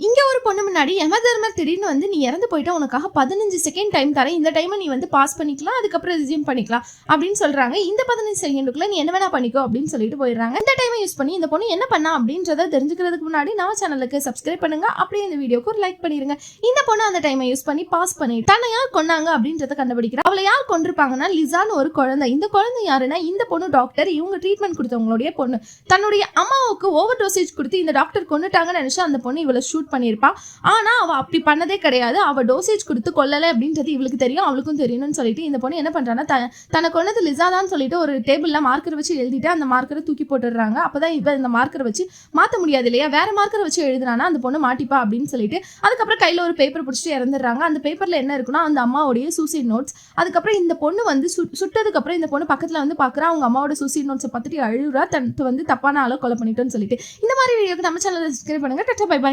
இங்க ஒரு பொண்ணு முன்னாடி யமதர்மர் திடீர்னு வந்து நீ இறந்து போயிட்டா உனக்காக 15 செகண்ட் டைம் தரேன், இந்த டைமை நீ வந்து பாஸ் பண்ணிக்கலாம், அதுக்கப்புறம் ரெஸ்யூம் பண்ணிக்கலாம் அப்படின்னு சொல்றாங்க. இந்த 15 செகண்டுக்குள்ள நீ என்ன வேணா பண்ணிக்கோ அப்படின்னு சொல்லிட்டு போயிடுறாங்க. இந்த டைமை யூஸ் பண்ணி இந்த பொண்ணு என்ன பண்ணா அப்படின்றத தெரிஞ்சுக்கிறதுக்கு முன்னாடி நம்ம சேனலுக்கு சப்ஸ்கிரைப் பண்ணுங்க, அப்படியே இந்த வீடியோக்கு ஒரு லைக் பண்ணிருங்க. இந்த பொண்ணு அந்த டைமை யூஸ் பண்ணி பாஸ் பண்ணிட்டு தன்னை யார் கொன்னாங்க அப்படின்றத கண்டுபிடிக்கிறா. அவளை யார் கொண்டிருப்பாங்கன்னா லிசான்னு ஒரு குழந்தை. இந்த குழந்தை யாருன்னா இந்த பொண்ணு டாக்டர், இவங்க ட்ரீட்மெண்ட் கொடுத்தவங்களுடைய பொண்ணு. தன்னுடைய அம்மாவுக்கு ஓவர் டோசேஜ் கொடுத்து இந்த டாக்டர் கொண்டுட்டாங்கன்னு நினைச்சு அந்த பொண்ணு இவளை ஷூட் பண்ணியிருப்பா. ஆனா அவ அப்படி பண்ணதே கிடையாது. அவ டோசேஜ் கொடுத்து கொல்லலை அப்படின்றது இவளுக்கு தெரியும், அவளுக்கும் தெரியணும்னு சொல்லிட்டு இந்த பொண்ணு என்ன பண்றான்னா தனக்கு கொண்டது லிசா தான் சொல்லிட்டு ஒரு டேபிள்ல மார்க்கர் வச்சு எழுதிட்டு அந்த மார்க்கரை தூக்கி போட்டுடுறாங்க. அப்பதான் இவ இந்த மார்க்கரை வச்சு மாத்த முடியாது இல்லையா, வேற மார்க்கரை வச்சு எழுதுனானா அந்த பொண்ணு மாட்டிப்பா அப்படின்னு சொல்லிட்டு அதுக்கப்புறம் கையில ஒரு பேப்பர் பிடிச்சிட்டு இறந்துடுறாங்க. அந்த பேப்பர்ல என்ன இருக்குன்னா அந்த அம்மாவுடைய சூசைட் நோட்ஸ். அதுக்கப்புறம் இந்த பொண்ணு வந்து சுட்டதுக்கு அப்புறம் இந்த பொண்ணு பக்கத்துல வந்து பாக்குறா, அவங்க அம்மாவோட சூசைட் நோட்ஸை பார்த்துட்டு அழுகுறா, தனக்கு வந்து தப்பான ஆளை கொலை பண்ணிட்டோன்னு சொல்லிட்டு. இந்த மாதிரி வீடியோக்கு நம்ம சேனலை சப்ஸ்கிரைப் பண்ணுங்க. Tata bye by.